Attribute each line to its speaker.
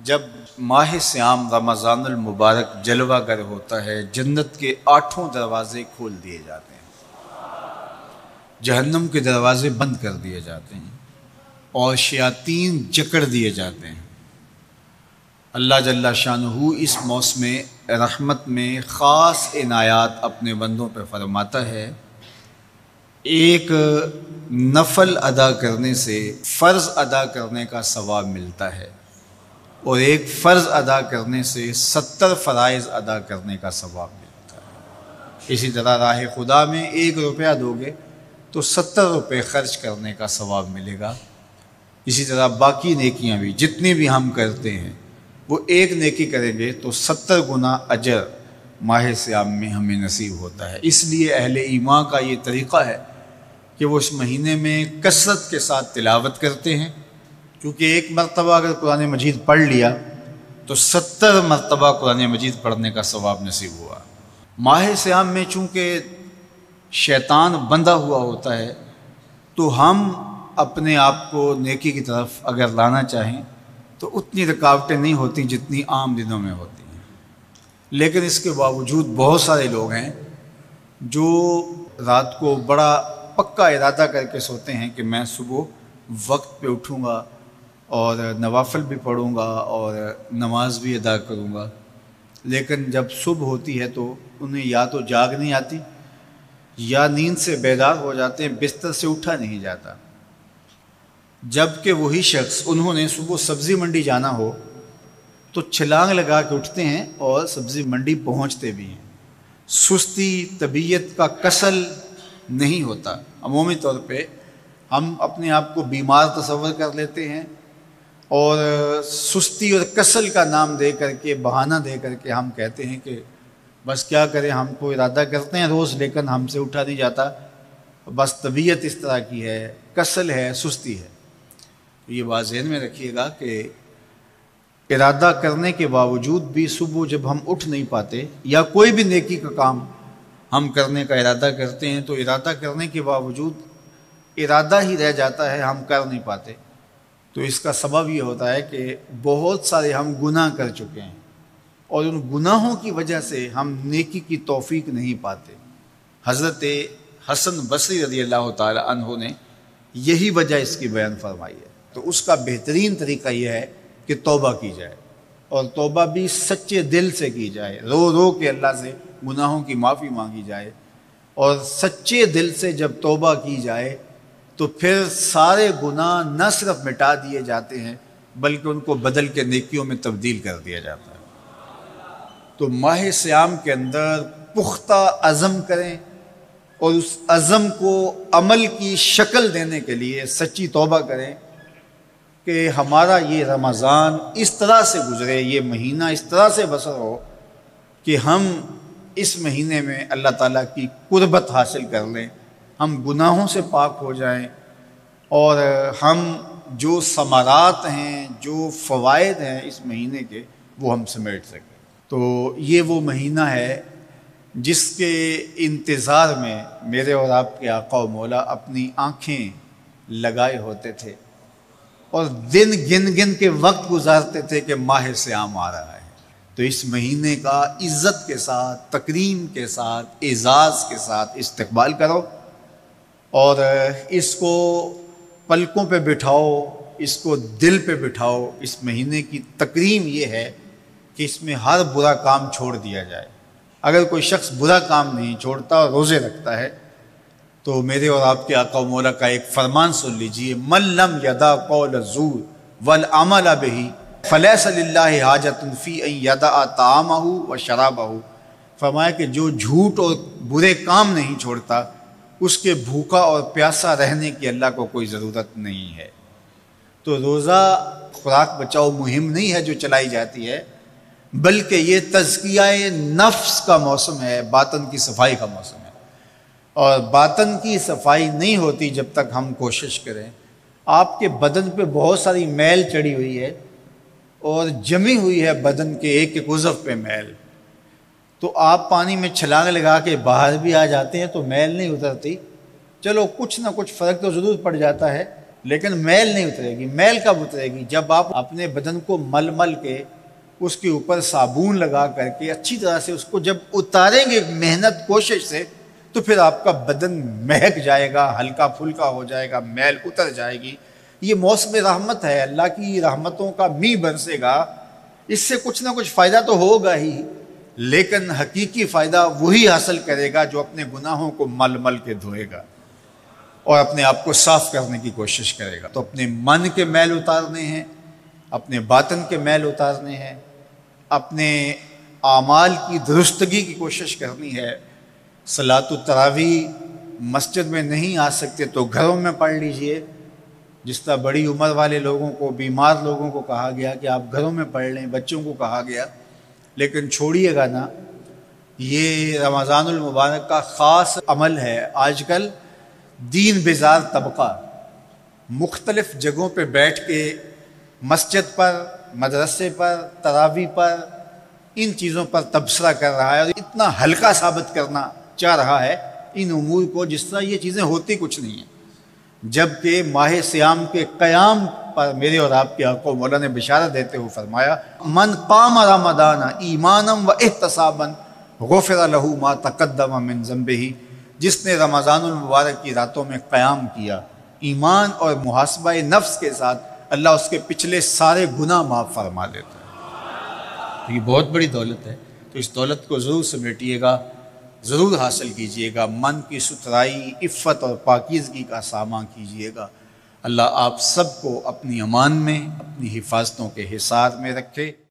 Speaker 1: جب ماہ صیام رمضان المبارک جلوہ گر ہوتا ہے، جنت کے 8 دروازے کھول دیے جاتے ہیں، جہنم کے دروازے بند کر دیے جاتے ہیں اور شیاطین جکڑ دیے جاتے ہیں۔ اللہ جل شانہ اس موسم رحمت میں خاص عنایات اپنے بندوں پہ فرماتا ہے۔ ایک نفل ادا کرنے سے فرض ادا کرنے کا ثواب ملتا ہے اور ایک فرض ادا کرنے سے 70 فرائض ادا کرنے کا ثواب ملتا ہے۔ اسی طرح راہ خدا میں 1 روپیہ دو گے تو 70 روپے خرچ کرنے کا ثواب ملے گا۔ اسی طرح باقی نیکیاں بھی جتنی بھی ہم کرتے ہیں، وہ 1 نیکی کریں گے تو 70 گنا اجر ماہ صیام میں ہمیں نصیب ہوتا ہے۔ اس لیے اہل ایمان کا یہ طریقہ ہے کہ وہ اس مہینے میں کثرت کے ساتھ تلاوت کرتے ہیں، کیونکہ 1 مرتبہ اگر قرآن مجید پڑھ لیا تو 70 مرتبہ قرآن مجید پڑھنے کا ثواب نصیب ہوا۔ ماہ صیام میں چونکہ شیطان بندھا ہوا ہوتا ہے، تو ہم اپنے آپ کو نیکی کی طرف اگر لانا چاہیں تو اتنی رکاوٹیں نہیں ہوتی جتنی عام دنوں میں ہوتی ہیں، لیکن اس کے باوجود بہت سارے لوگ ہیں جو رات کو بڑا پکا ارادہ کر کے سوتے ہیں کہ میں صبح وقت پہ اٹھوں گا اور نوافل بھی پڑھوں گا اور نماز بھی ادا کروں گا، لیکن جب صبح ہوتی ہے تو انہیں یا تو جاگ نہیں آتی یا نیند سے بیدار ہو جاتے ہیں، بستر سے اٹھا نہیں جاتا۔ جبکہ وہی شخص انہوں نے صبح سبزی منڈی جانا ہو تو چھلانگ لگا کے اٹھتے ہیں اور سبزی منڈی پہنچتے بھی ہیں۔ سستی طبیعت کا کسل نہیں ہوتا۔ عمومی طور پہ ہم اپنے آپ کو بیمار تصور کر لیتے ہیں اور سستی اور کسل کا نام دے کر کے، بہانہ دے کر کے ہم کہتے ہیں کہ بس کیا کریں، ہم کو ارادہ کرتے ہیں روز لیکن ہم سے اٹھا نہیں جاتا، بس طبیعت اس طرح کی ہے، کسل ہے، سستی ہے۔ یہ بات ذہن میں رکھیے گا کہ ارادہ کرنے کے باوجود بھی صبح جب ہم اٹھ نہیں پاتے یا کوئی بھی نیکی کا کام ہم کرنے کا ارادہ کرتے ہیں تو ارادہ کرنے کے باوجود ارادہ ہی رہ جاتا ہے، ہم کر نہیں پاتے، تو اس کا سبب یہ ہوتا ہے کہ بہت سارے ہم گناہ کر چکے ہیں اور ان گناہوں کی وجہ سے ہم نیکی کی توفیق نہیں پاتے۔ حضرت حسن بصری رضی اللہ تعالی عنہ نے یہی وجہ اس کی بیان فرمائی ہے۔ تو اس کا بہترین طریقہ یہ ہے کہ توبہ کی جائے، اور توبہ بھی سچے دل سے کی جائے، رو رو کے اللہ سے گناہوں کی معافی مانگی جائے، اور سچے دل سے جب توبہ کی جائے تو پھر سارے گناہ نہ صرف مٹا دیے جاتے ہیں بلکہ ان کو بدل کے نیکیوں میں تبدیل کر دیا جاتا ہے۔ تو ماہ صیام کے اندر پختہ عزم کریں اور اس عزم کو عمل کی شکل دینے کے لیے سچی توبہ کریں کہ ہمارا یہ رمضان اس طرح سے گزرے، یہ مہینہ اس طرح سے بسر ہو کہ ہم اس مہینے میں اللہ تعالیٰ کی قربت حاصل کر لیں، ہم گناہوں سے پاک ہو جائیں اور ہم جو ثمرات ہیں، جو فوائد ہیں اس مہینے کے، وہ ہم سمیٹ سکیں۔ تو یہ وہ مہینہ ہے جس کے انتظار میں میرے اور آپ کے آقا و مولا اپنی آنکھیں لگائے ہوتے تھے اور دن گن گن کے وقت گزارتے تھے کہ ماہ صیام آ رہا ہے۔ تو اس مہینے کا عزت کے ساتھ، تکریم کے ساتھ، اعزاز کے ساتھ استقبال کرو اور اس کو پلکوں پہ بٹھاؤ، اس کو دل پہ بٹھاؤ۔ اس مہینے کی تکریم یہ ہے کہ اس میں ہر برا کام چھوڑ دیا جائے۔ اگر کوئی شخص برا کام نہیں چھوڑتا اور روزے رکھتا ہے تو میرے اور آپ کے آقا و مولا کا ایک فرمان سن لیجئے، من لم یدع قول الزور والعمل بہ فلیس للہ حاجۃ فی ان یدع طعامہ و شرابہ۔ فرمایا کہ جو جھوٹ اور برے کام نہیں چھوڑتا، اس کے بھوکا اور پیاسا رہنے کی اللہ کو کوئی ضرورت نہیں ہے۔ تو روزہ خوراک بچاؤ مہم نہیں ہے جو چلائی جاتی ہے، بلکہ یہ تزکیہ نفس کا موسم ہے، باطن کی صفائی کا موسم ہے، اور باطن کی صفائی نہیں ہوتی جب تک ہم کوشش کریں۔ آپ کے بدن پہ بہت ساری میل چڑھی ہوئی ہے اور جمی ہوئی ہے بدن کے ایک ایک عضو پہ میل، تو آپ پانی میں چھلانگ لگا کے باہر بھی آ جاتے ہیں تو میل نہیں اترتی، چلو کچھ نہ کچھ فرق تو ضرور پڑ جاتا ہے، لیکن میل نہیں اترے گی۔ میل کب اترے گی؟ جب آپ اپنے بدن کو مل مل کے اس کے اوپر صابون لگا کر کے اچھی طرح سے اس کو جب اتاریں گے محنت کوشش سے، تو پھر آپ کا بدن مہک جائے گا، ہلکا پھلکا ہو جائے گا، میل اتر جائے گی۔ یہ موسم رحمت ہے، اللہ کی رحمتوں کا می برسے گا، اس سے کچھ نہ کچھ فائدہ تو ہوگا ہی، لیکن حقیقی فائدہ وہی حاصل کرے گا جو اپنے گناہوں کو مل مل کے دھوئے گا اور اپنے آپ کو صاف کرنے کی کوشش کرے گا۔ تو اپنے من کے میل اتارنے ہیں، اپنے باطن کے میل اتارنے ہیں، اپنے اعمال کی درستگی کی کوشش کرنی ہے۔ صلاۃ التراویح مسجد میں نہیں آ سکتے تو گھروں میں پڑھ لیجئے، جس طرح بڑی عمر والے لوگوں کو، بیمار لوگوں کو کہا گیا کہ آپ گھروں میں پڑھ لیں، بچوں کو کہا گیا، لیکن چھوڑیے گا نا، یہ رمضان المبارک کا خاص عمل ہے۔ آج کل دین بیزار طبقہ مختلف جگہوں پہ بیٹھ کے مسجد پر، مدرسے پر، تراویح پر، ان چیزوں پر تبصرہ کر رہا ہے اور اتنا ہلکا ثابت کرنا چاہ رہا ہے ان امور کو، جس طرح یہ چیزیں ہوتی کچھ نہیں ہیں، جبکہ ماہ صیام کے قیام پر میرے اور آپ کے آقا مولا نے بشارت دیتے ہوئے فرمایا، من قام رمضان ایمانا و احتسابا غفر لہ ما تقدم من ذنبہ، جس نے رمضان المبارک کی راتوں میں قیام کیا ایمان اور محاسبہ نفس کے ساتھ، اللہ اس کے پچھلے سارے گناہ معاف فرما دیتا ہے۔ یہ بہت بڑی دولت ہے، تو اس دولت کو ضرور سمیٹیے گا، ضرور حاصل کیجئے گا، من کی ستھرائی، عفت اور پاکیزگی کا سامان کیجئے گا۔ اللہ آپ سب کو اپنی امان میں، اپنی حفاظتوں کے حصار میں رکھے۔